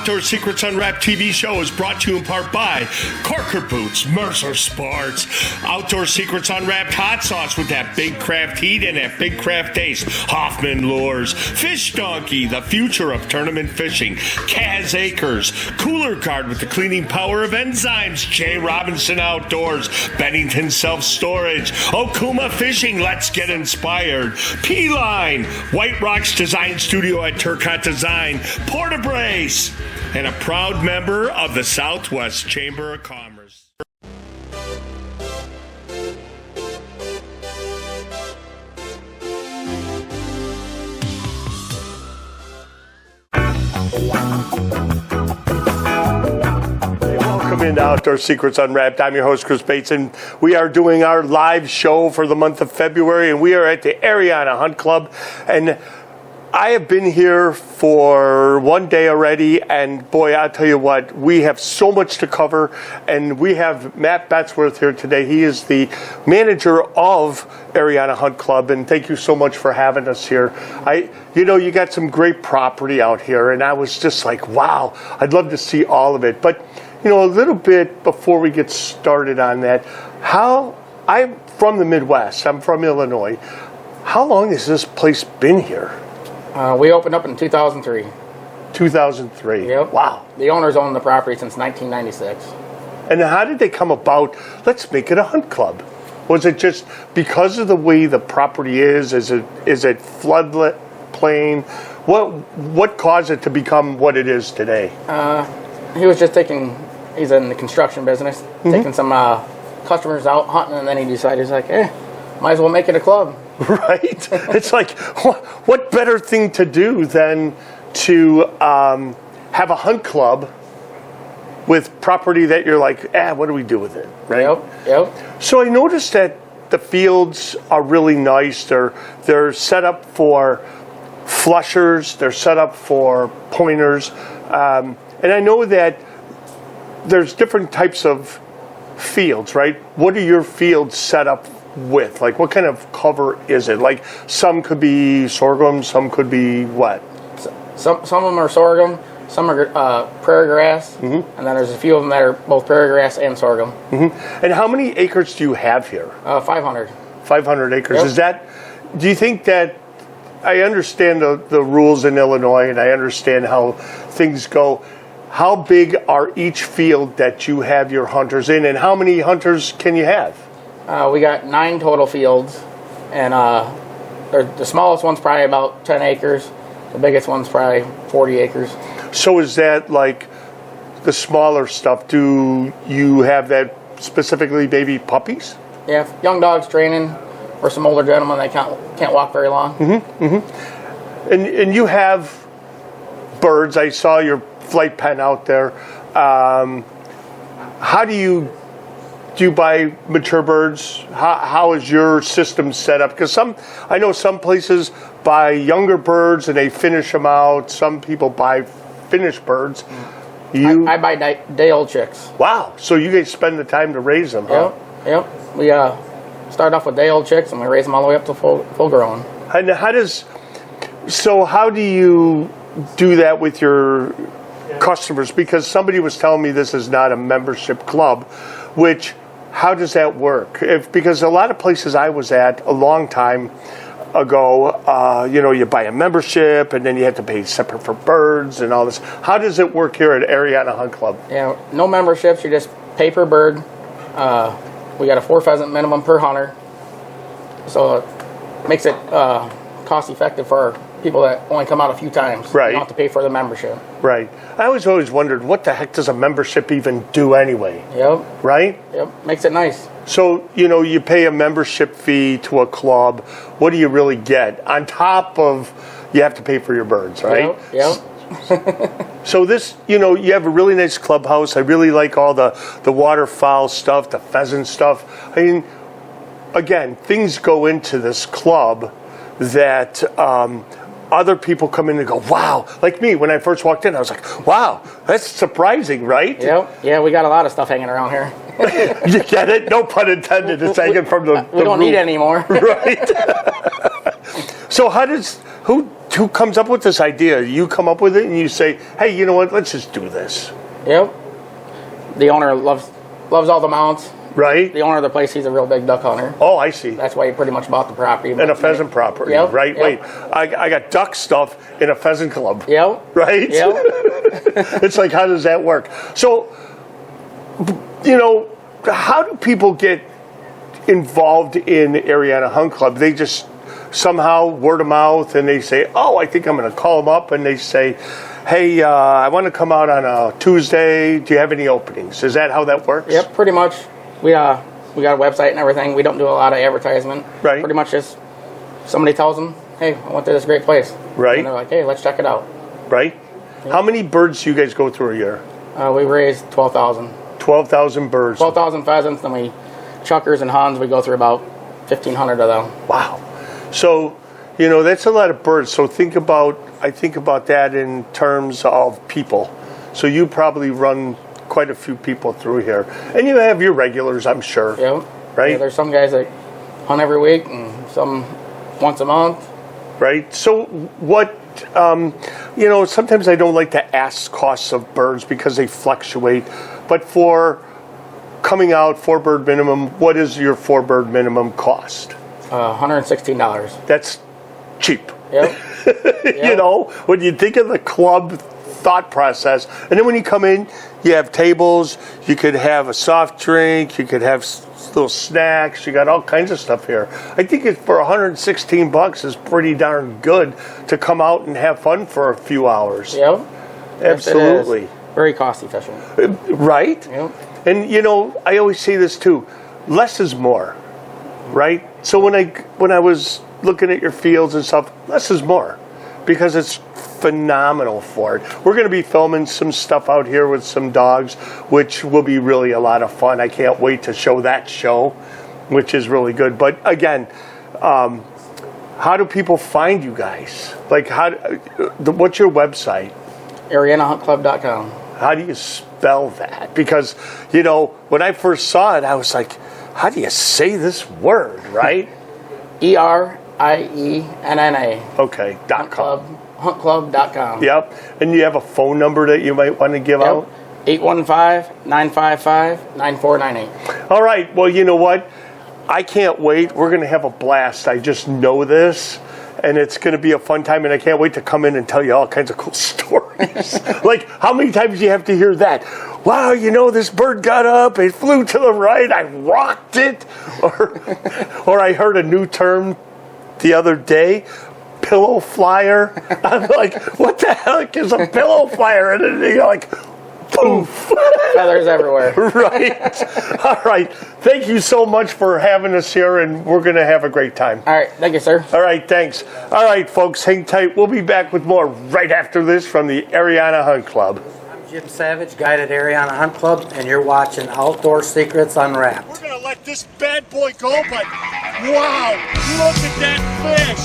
Outdoor Secrets Unwrapped TV show is brought to you in part by Corker Boots, Mercer Sports, Outdoor Secrets Unwrapped hot sauce with that big craft heat and that big craft taste, Hoffman Lures, Fish Donkey, the future of tournament fishing, Kaz Acres, Cooler Guard with the cleaning power of enzymes, J. Robinson Outdoors, Bennington Self Storage, Okuma Fishing, let's get inspired, P-Line, White Rocks Design Studio at Turcotte Design, Porta-Brace, and a proud member of the Southwest Chamber of Commerce. Welcome into Outdoor Secrets Unwrapped. I'm your host, Chris Bates, and we are doing our live show for the month of February, and we are at the Erienna Hunt Club, and I have been here for one day already, and boy, I'll tell you what, we have so much to cover, and we have Matt Betsworth here today. He is the manager of Erienna Hunt Club, and thank you so much for having us here. You got some great property out here, and I was just like, wow, I'd love to see all of it. But, a little bit before we get started on that, I'm from the Midwest, I'm from Illinois. How long has this place been here? We opened up in 2003. 2003. Yep. Wow. The owners owned the property since 1996. And how did they come about, let's make it a hunt club? Was it just because of the way the property is? Is it floodlit plain? What caused it to become what it is today? He's in the construction business, taking some customers out hunting, and then he decided, he's like, might as well make it a club. Right? It's like, what better thing to do than to have a hunt club with property that you're like, what do we do with it, right? Yep. So I noticed that the fields are really nice. They're set up for flushers. They're set up for pointers. And I know that there's different types of fields, right? What are your fields set up with? Like, what kind of cover is it? Like, some could be sorghum, some could be what? Some of them are sorghum, some are prairie grass, and then there's a few of them that are both prairie grass and sorghum. And how many acres do you have here? 500. 500 acres. Yep. Do you think that, I understand the rules in Illinois, and I understand how things go. How big are each field that you have your hunters in, and how many hunters can you have? We got 9 total fields, and the smallest one's probably about 10 acres. The biggest one's probably 40 acres. So is that like the smaller stuff? Do you have that specifically baby puppies? Yeah, young dogs training, or some older gentlemen that can't walk very long. And you have birds. I saw your flight pen out there. How do you buy mature birds? How is your system set up? Because I know some places buy younger birds and they finish them out. Some people buy finished birds. I buy day-old chicks. Wow. So you guys spend the time to raise them, huh? Yep. We start off with day-old chicks and we raise them all the way up to full grown. And how do you do that with your customers? Because somebody was telling me this is not a membership club, how does that work? Because a lot of places I was at a long time ago, you buy a membership and then you have to pay separate for birds and all this. How does it work here at Erienna Hunt Club? Yeah, no memberships. You just pay per bird. We got a 4 pheasant minimum per hunter, so it makes it cost effective for our people that only come out a few times. Right. You don't have to pay for the membership. Right. I always wondered, what the heck does a membership even do anyway? Yep. Right? Yep. Makes it nice. So, you pay a membership fee to a club. What do you really get? On top of, you have to pay for your birds, right? Yep. So this, you have a really nice clubhouse. I really like all the waterfowl stuff, the pheasant stuff. I mean, again, things go into this club that other people come in and go, wow. Like me, when I first walked in, I was like, wow, that's surprising, right? Yep. Yeah, we got a lot of stuff hanging around here. You get it? No pun intended. It's hanging from the We don't roof. need it anymore. Right. So who comes up with this idea? You come up with it and you say, hey, you know what? Let's just do this. Yep. The owner loves all the mounts. Right? The owner of the place, he's a real big duck hunter. Oh, I see. That's why he pretty much bought the property. And a pheasant property, Yep, right? yep. Wait, I got duck stuff in a pheasant club. Yep. Right? Yep. It's like, how does that work? So, how do people get involved in Erienna Hunt Club? They just somehow word of mouth, and they say, oh, I think I'm going to call them up, and they say, hey, I want to come out on a Tuesday. Do you have any openings? Is that how that works? Yep, pretty much. We got a website and everything. We don't do a lot of advertisement. Right. Pretty much just somebody tells them, hey, I went to this great place. Right. And they're like, hey, let's check it out. Right? Yep. How many birds do you guys go through a year? We raised 12,000. 12,000 birds. 12,000 pheasants, then we chuckers and huns. We go through about 1,500 of them. Wow. So, that's a lot of birds. So I think about that in terms of people. So you probably run quite a few people through here. And you have your regulars, I'm sure. Yep. Right? Yeah, there's some guys that hunt every week and some once a month. Right. So what, sometimes I don't like to ask costs of birds because they fluctuate. But for coming out, 4-bird minimum, what is your 4-bird minimum cost? $116. That's cheap. Yep. Yep. When you think of the club thought process, and then when you come in, you have tables, you could have a soft drink, you could have little snacks, you got all kinds of stuff here. I think for $116 is pretty darn good to come out and have fun for a few hours. Yep. Absolutely. Yes, very cost efficient. Right? Yep. And I always say this too, less is more, right? So when I was looking at your fields and stuff, less is more, because it's phenomenal for it. We're going to be filming some stuff out here with some dogs, which will be really a lot of fun. I can't wait to show that show, which is really good. But again, how do people find you guys? Like, what's your website? AriennaHuntClub.com. How do you spell that? Because, when I first saw it, I was like, how do you say this word, right? ERIENNA. Okay, .com. Huntclub.com. Yep. And you have a phone number that you might want to give out? 815-955-9498. All right. Well, you know what? I can't wait. We're going to have a blast. I just know this. And it's going to be a fun time. And I can't wait to come in and tell you all kinds of cool stories. Like, how many times do you have to hear that? Wow, this bird got up. It flew to the right. I rocked it. Or I heard a new term the other day. Pillow flyer. I'm like, what the heck is a pillow flyer? And then you're like, poof. Feathers everywhere. Right. All right. Thank you so much for having us here, and we're going to have a great time. All right. Thank you, sir. All right. Thanks. All right, folks. Hang tight. We'll be back with more right after this from the Erienna Hunt Club. I'm Jim Savage, guide at Erienna Hunt Club, and you're watching Outdoor Secrets Unwrapped. We're going to let this bad boy go, but wow. Look at that fish.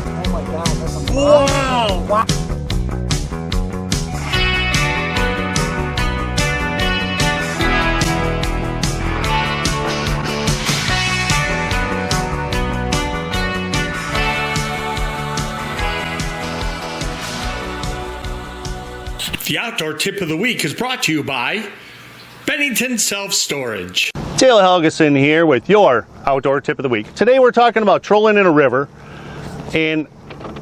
Oh my God, that's a Wow. The Outdoor Tip of the Week is brought to you by Bennington Self-Storage. Dale Helgeson here with your Outdoor Tip of the Week. Today we're talking about trolling in a river and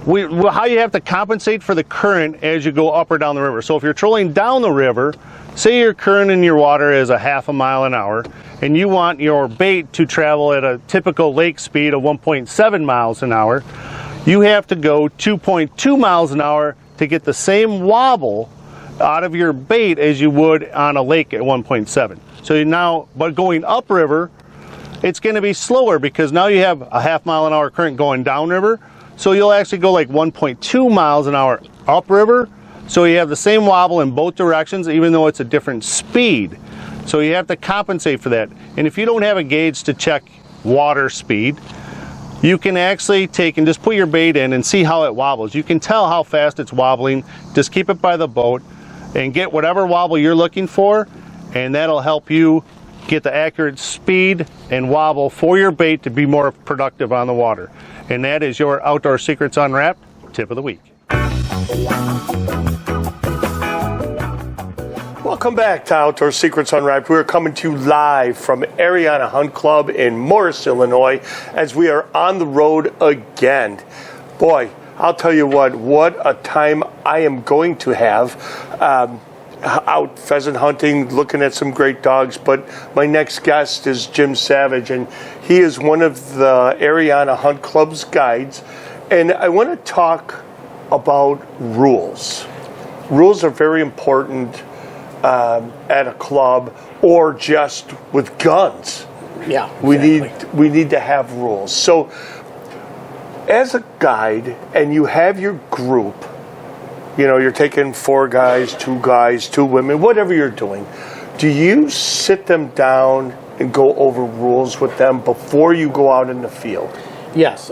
how you have to compensate for the current as you go up or down the river. So if you're trolling down the river, say your current in your water is a half a mile an hour and you want your bait to travel at a typical lake speed of 1.7 miles an hour, you have to go 2.2 miles an hour to get the same wobble out of your bait as you would on a lake at 1.7. So now, but going upriver, it's going to be slower because now you have a half mile an hour current going downriver. So you'll actually go like 1.2 miles an hour upriver. So you have the same wobble in both directions, even though it's a different speed. So you have to compensate for that. And if you don't have a gauge to check water speed, you can actually take and just put your bait in and see how it wobbles. You can tell how fast it's wobbling. Just keep it by the boat and get whatever wobble you're looking for, and that'll help you get the accurate speed and wobble for your bait to be more productive on the water. And that is your Outdoor Secrets Unwrapped Tip of the Week. Welcome back to Outdoor Secrets Unwrapped. We're coming to you live from Erienna Hunt Club in Morris, Illinois, as we are on the road again. Boy, I'll tell you what a time I am going to have out pheasant hunting, looking at some great dogs. But my next guest is Jim Savage, and he is one of the Erienna Hunt Club's guides. And I want to talk about rules. Rules are very important at a club or just with guns. Yeah, We exactly. need to have rules. So as a guide and you have your group, you know, you're taking 4 guys, 2 women, whatever you're doing, do you sit them down and go over rules with them before you go out in the field? Yes,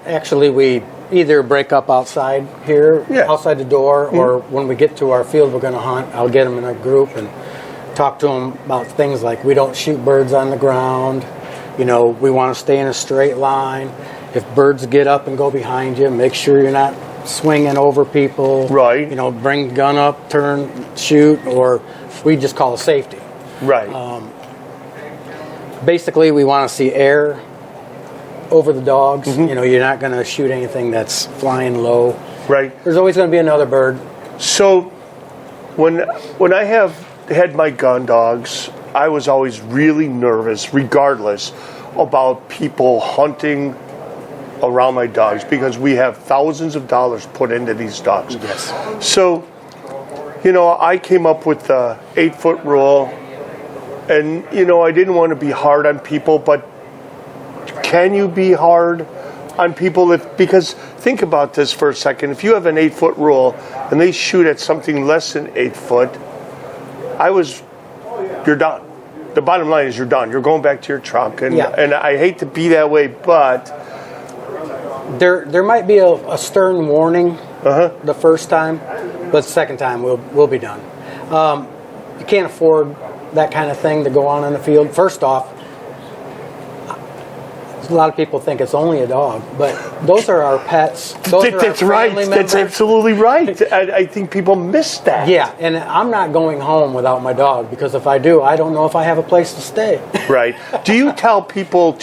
actually we either break up outside here, outside the door, or when we get to our field we're going to hunt, I'll get them in a group and talk to them about things like we don't shoot birds on the ground, you know, we want to stay in a straight line. If birds get up and go behind you, make sure you're not swinging over people. Right. You know, bring the gun up, turn, shoot, or we just call it safety. Right. Basically, we want to see air over the dogs. You know, you're not going to shoot anything that's flying low. Right. There's always going to be another bird. So when I have had my gun dogs, I was always really nervous, regardless, about people hunting around my dogs because we have thousands of dollars put into these dogs. Yes. So, you know, I came up with the 8-foot rule, and, you know, I didn't want to be hard on people, but can you be hard on people because think about this for a second. If you have an 8-foot rule and they shoot at something less than 8 foot, you're done. The bottom line is you're done. You're going back to your truck. And I hate to be that way, but there might be a stern warning the first time, but the second time we'll be done. You can't afford that kind of thing to go on in the field. First off, a lot of people think it's only a dog, but those are our pets. That's right. That's absolutely right. I think people miss that. Yeah, and I'm not going home without my dog because if I do, I don't know if I have a place to stay. Right. Do you tell people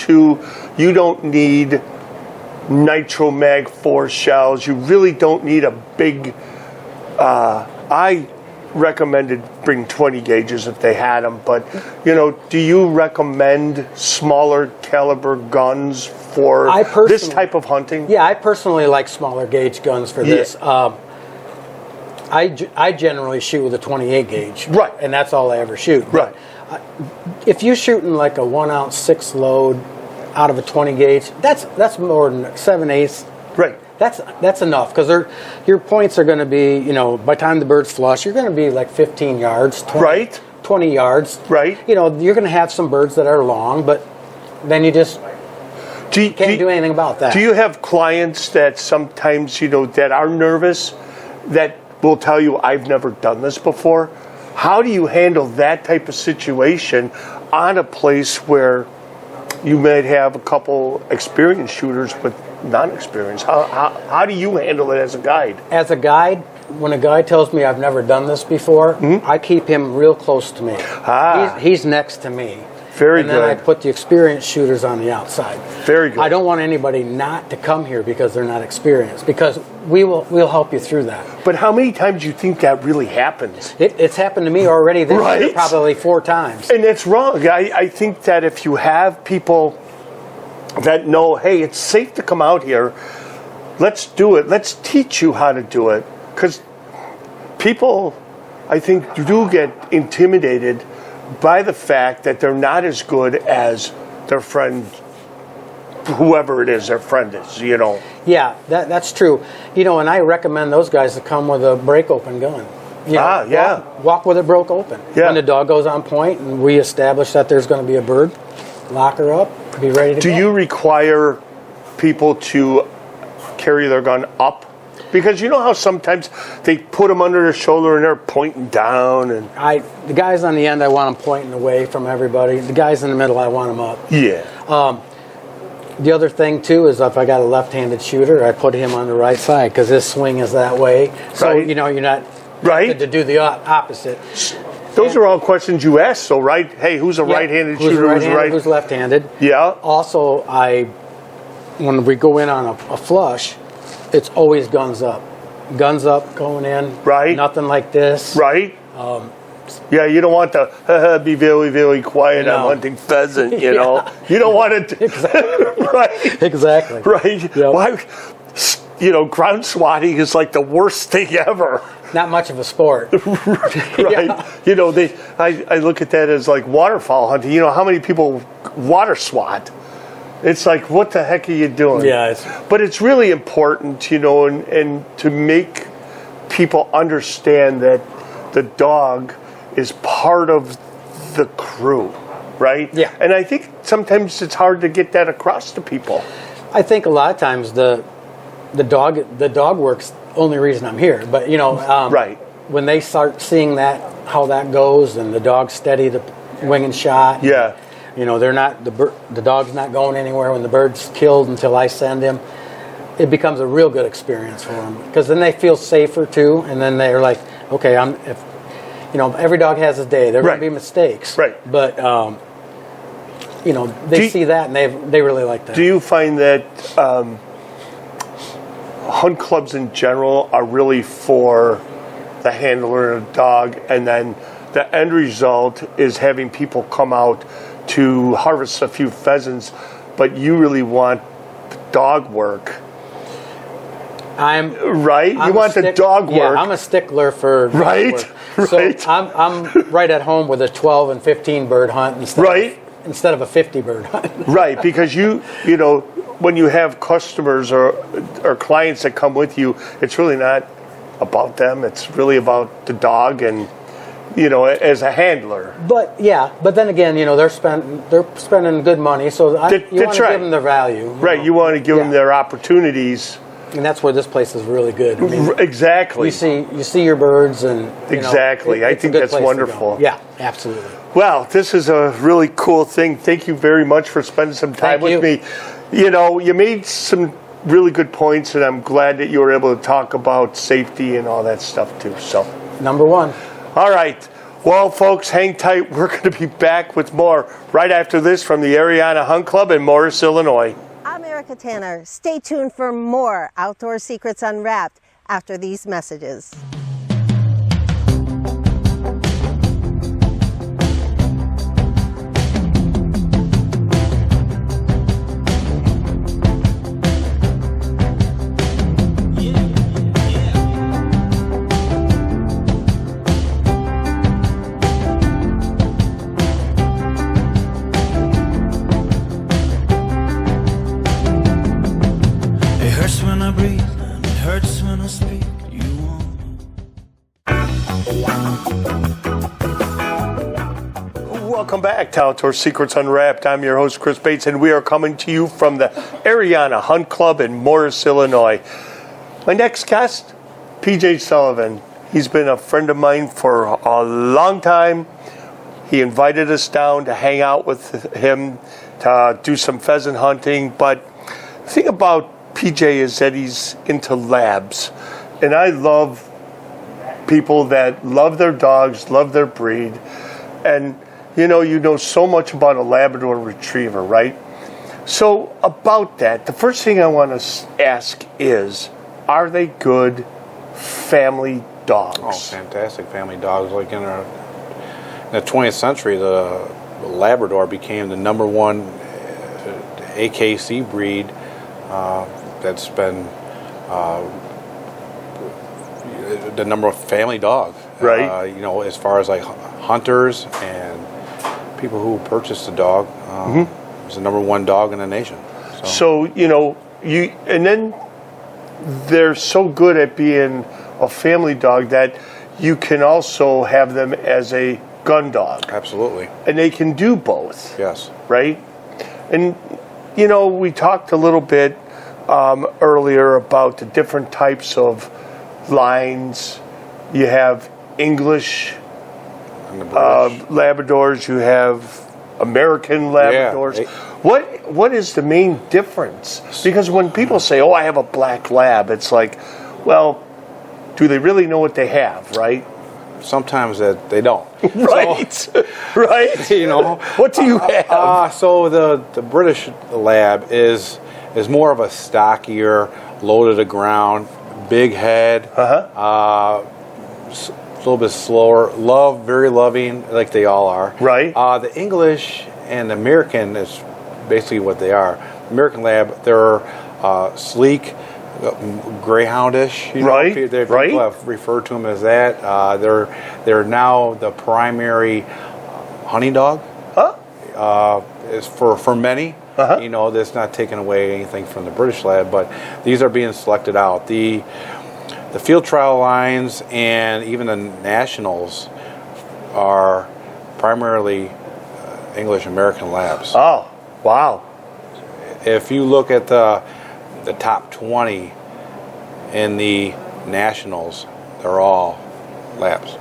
you don't need Nitro Mag 4 shells? You really don't need a big. I recommended bring 20 gauges if they had them, but you know, do you recommend smaller caliber guns for this type of hunting? Yeah, I personally like smaller gauge guns for this. I generally shoot with a 28 gauge, right, and that's all I ever shoot. Right. But, if you're shooting like a 1-ounce 6 load out of a 20 gauge, that's more than 7/8. Right. That's enough because your points are going to be, you know, by the time the bird's flush, you're going to be like 15 yards, 20 yards. Right. You know, you're going to have some birds that are long, but then you just can't do anything about that. Do you have clients that sometimes, you know, that are nervous that will tell you, I've never done this before? How do you handle that type of situation on a place where you might have a couple experienced shooters with non-experienced? How do you handle it as a guide? As a guide, when a guy tells me I've never done this before, I keep him real close to me. He's next to me. Very good. And then I put the experienced shooters on the outside. Very good. I don't want anybody not to come here because they're not experienced, because we'll help you through that. But how many times do you think that really happens? It's happened to me already this year, probably 4 times. And that's wrong. I think that if you have people that know, hey, it's safe to come out here, let's do it. Let's teach you how to do it. Because people, I think, do get intimidated by the fact that they're not as good as their friend, whoever it is their friend is, you know. Yeah, that's true. You know, and I recommend those guys to come with a break open gun. You know, yeah. Walk with it broke open. Yeah. When the dog goes on point and we establish that there's going to be a bird, lock her up, be ready to go. Do you require people to carry their gun up? Because you know how sometimes they put them under their shoulder and they're pointing down, and The guys on the end, I want them pointing away from everybody. The guys in the middle, I want them up. yeah. The other thing too is if I got a left-handed shooter, I put him on the right side because his swing is that way. So Right. you know you're not Right. tempted to do the opposite. Those are all questions you ask, so right? Hey, who's a right-handed shooter? Who's left-handed? Yeah. Also, when we go in on a flush, it's always guns up. Guns up, going in. Right. Nothing like this. Right? Yeah, you don't want to be very, very quiet. No. I'm hunting pheasant, you know. You don't want to... Exactly. Right? Exactly. Right? Yep. Why? You know, ground swatting is like the worst thing ever. Not much of a sport. Right? Yeah. You know, I look at that as like waterfowl hunting. You know, how many people water swat? It's like, what the heck are you doing? Yeah. But it's really important, you know, and to make people understand that the dog is part of the crew, right? Yeah. And I think sometimes it's hard to get that across to people. I think a lot of times the dog work's the only reason I'm here. But you know, Right. when they start seeing how that goes, and the dog's steady, the wing and shot. Yeah. You know, the dog's not going anywhere when the bird's killed until I send him. It becomes a real good experience for them because then they feel safer too, and then they're like, okay, every dog has his day. There are Right. going to be mistakes, Right. But you know, they see that and they really like that. Do you find that hunt clubs in general are really for the handler of the dog, and then the end result is having people come out to harvest a few pheasants, but you really want dog work, right? You want the dog work. Yeah, I'm a stickler for dog Right, work. right. So I'm right at home with a 12 and 15 bird hunt instead of a 50 bird hunt. Right, because you know, when you have customers or clients that come with you, it's really not about them. It's really about the dog and, you know, as a handler. But then again, you know, they're spending good money, so you want to give them their value. Right, you want to give them their opportunities. And that's where this place is really good. I mean, Exactly. you see your birds, and Exactly. I think that's wonderful. Yeah, absolutely. Well, this is a really cool thing. Thank you very much for spending some time with me. You know, you made some really good points, and I'm glad that you were able to talk about safety and all that stuff too. So, Number one. all right. Well, folks, hang tight. We're going to be back with more right after this from the Erienna Hunt Club in Morris, Illinois. I'm Erica Tanner. Stay tuned for more Outdoor Secrets Unwrapped after these messages. Welcome back to Outdoor Secrets Unwrapped. I'm your host, Chris Bates, and we are coming to you from the Erienna Hunt Club in Morris, Illinois. My next guest, PJ Sullivan. He's been a friend of mine for a long time. He invited us down to hang out with him, to do some pheasant hunting. But the thing about PJ is that he's into labs. And I love people that love their dogs, love their breed. And you know so much about a Labrador Retriever, right? So about that, the first thing I want to ask is, are they good family dogs? Oh, fantastic family dogs. Like in the 20th century, the Labrador became the #1 AKC breed that's been the number of family dogs. Right. You know, as far as like hunters and people who purchased the dog, it's the #1 dog in the nation. So, you know, and then they're so good at being a family dog that you can also have them as a gun dog. Absolutely. And they can do both. Yes. Right? And, you know, we talked a little bit earlier about the different types of lines. You have English And the British. Labradors, you have American Labradors. Yeah. What is the main difference? Because when people say, "Oh, I have a black lab," it's like, well, do they really know what they have, right? Sometimes that they don't. Right, right. You know, What do you have? so the British lab is more of a stockier, low to the ground, big head, a little bit slower, very loving, like they all are. Right. The English and the American is basically what they are. American lab, they're sleek, greyhoundish. You know, Right, people right. have referred to them as that. They're now the primary hunting dog. Is for many. You know, that's not taking away anything from the British lab, but these are being selected out. The field trial lines and even the nationals are primarily English American labs. Oh, wow. If you look at the top 20 in the nationals, they're all labs.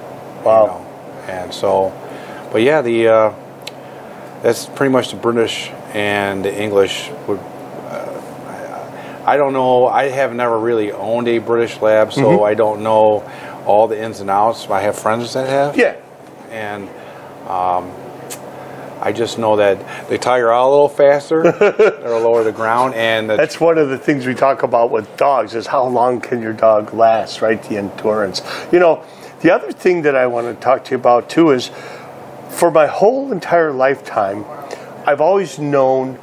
Wow. You know? And so, but yeah, that's pretty much the British and the English would. I don't know. I have never really owned a British lab, so I don't know all the ins and outs. I have friends that have. Yeah. And I just know that they tire out a little faster. They're lower to the ground, and That's one of the things we talk about with dogs is how long can your dog last, right? The endurance. You know, the other thing that I want to talk to you about too is for my whole entire lifetime, I've always known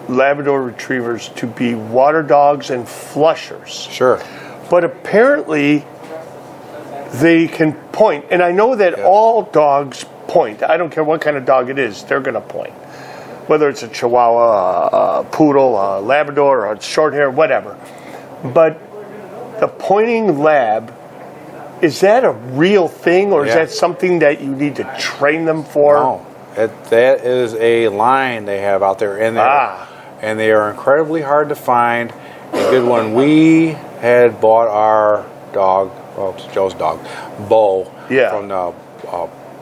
Labrador Retrievers to be water dogs and flushers. sure. But apparently they can point. And I know that all dogs point. I don't care what kind of dog it is, they're going to point. Whether it's a Chihuahua, a Poodle, a Labrador, or a short hair, whatever. But the pointing lab, is that a real thing, or is that something that you need to train them for? No, that is a line they have out there, and they are incredibly hard to find. A good one. We had bought our dog, well, it's Joe's dog, Bo,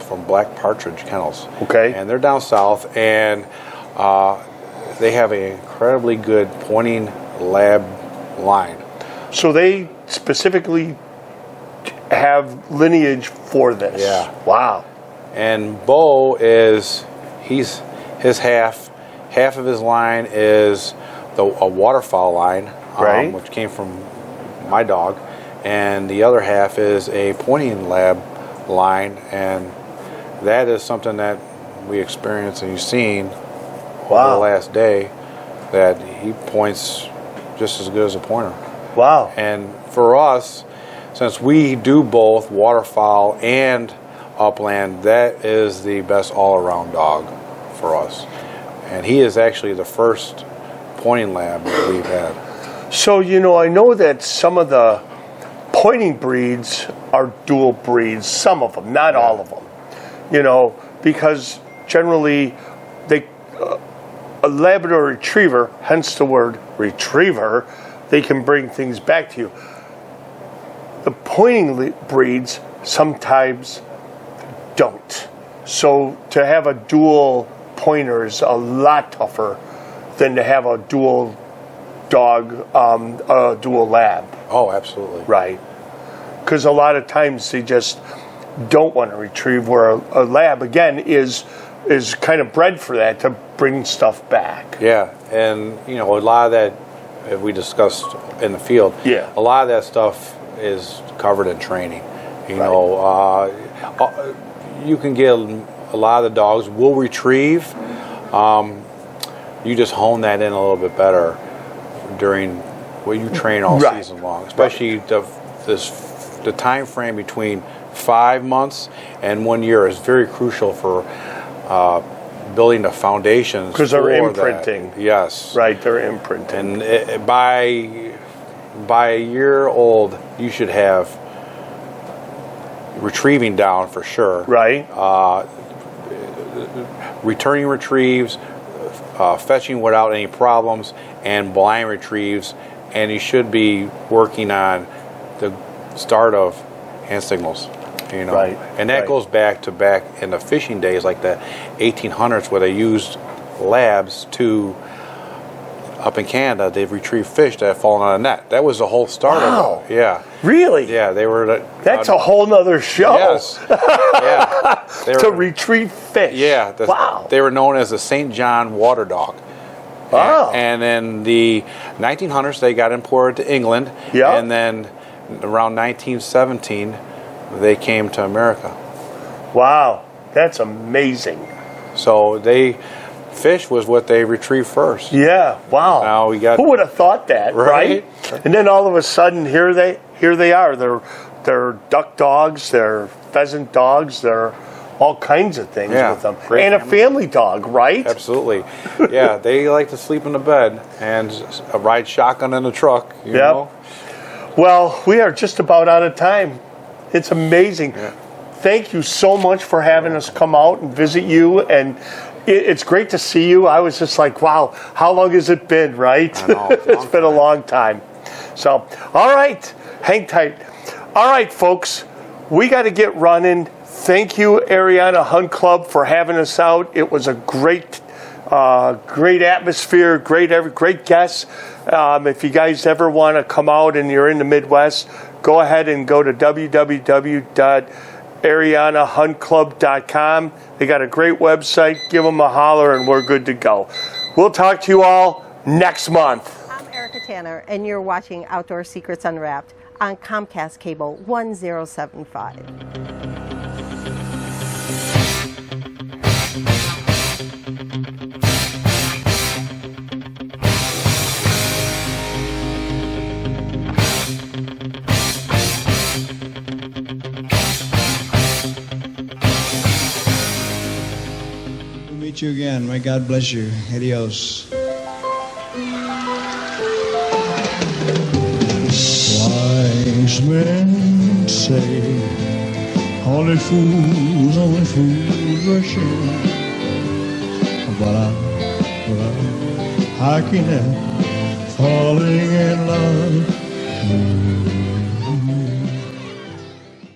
from Black Partridge Kennels. Okay. And they're down south, and they have an incredibly good pointing lab line. So they specifically have lineage for this. Yeah. Wow. And Bo is his half of his line is a waterfowl line, Right. which came from my dog, and the other half is a pointing lab line, and that is something that we experienced and you've seen over the last day, that he points just as good as a pointer. Wow. And for us, since we do both waterfowl and upland, that is the best all-around dog for us. And he is actually the first pointing lab that we've had. So, you know, I know that some of the pointing breeds are dual breeds, some of them, not all of them. You know, because generally a Labrador Retriever, hence the word retriever, they can bring things back to you. The pointing breeds sometimes don't. So to have a dual pointer is a lot tougher than to have a dual dog, a dual lab. Oh, absolutely. Right. Because a lot of times they just don't want to retrieve, where a lab, again, is kind of bred for that, to bring stuff back. Yeah, and you know, a lot of that, as we discussed in the field, a lot of that stuff is covered in training. You know, you can get a lot of the dogs will retrieve. You just hone that in a little bit better during well, you train all Right. season long, especially the time frame between 5 months and 1 year is very crucial for building the foundations. Because they're for imprinting. that. Yes. Right, they're imprinting. And by a year old, you should have retrieving down for sure. Right. Returning retrieves, fetching without any problems, and blind retrieves, and you should be working on the start of hand signals. You know, Right, and that right. goes back in the fishing days, like the 1800s, where they used labs to. Up in Canada, they've retrieved fish that have fallen on a net. That was the whole start Wow. of it. Yeah. Really? Yeah, they were. That's a whole nother show. Yes. Yeah. They To were- retrieve fish. Yeah. Wow. They were known as the St. John water dog. Wow. And then the 1900s, they got imported to England. Yeah. And then around 1917, they came to America. Wow. That's amazing. So fish was what they retrieved first. Yeah. Wow. Now we got- Who would have thought that, right? Right. And then all of a sudden, here they are. They're duck dogs. They're pheasant dogs. They're all kinds of things Yeah, with them. great And a family. family dog, right? Absolutely. Yeah, they like to sleep in the bed and ride shotgun in the truck. You Yep. know? Well, we are just about out of time. It's amazing. Yeah. Thank you so much for having us come out and visit you. And it's great to see you. I was just like, wow, how long has it been, right? I know, It's been a long time. So, all right, hang tight. All right, folks, we got to get running. Thank you, Erienna Hunt Club, for having us out. It was a great atmosphere, great guests. If you guys ever want to come out and you're in the Midwest, go ahead and go to www.eriennahuntclub.com. They got a great website. Give them a holler, and we're good to go. We'll talk to you all next month. I'm Erica Tanner, and you're watching Outdoor Secrets Unwrapped on Comcast Cable 1075. We'll meet you again. May God bless you. Adios. Wise men say only fools rush in. But I can't help falling in love with